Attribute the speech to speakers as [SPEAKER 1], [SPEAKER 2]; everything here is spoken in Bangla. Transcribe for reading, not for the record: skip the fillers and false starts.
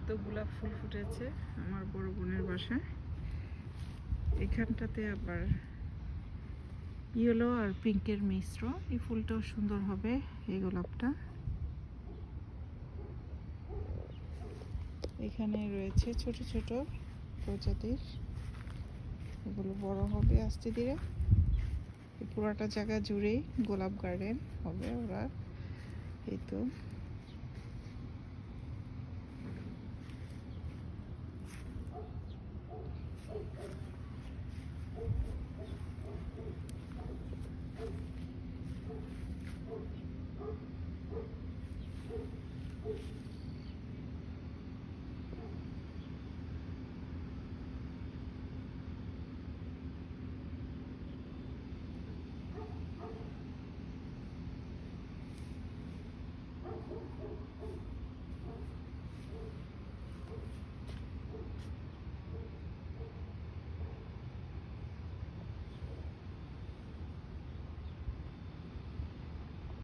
[SPEAKER 1] এত গোলাপ ফুল ফুটেছে আমার বড় বোনের বাসায়। এখানটাতে আবার ইয়েলো আর পিঙ্কের মিশ্র। এই ফুলটাও সুন্দর হবে, এই গোলাপটা। এখানে রয়েছে ছোট ছোট প্রজাতির, এগুলো বড় হবে আস্তে ধীরে। পুরাটা জায়গা জুড়েই গোলাপ গার্ডেন হবে ওরা। এই তো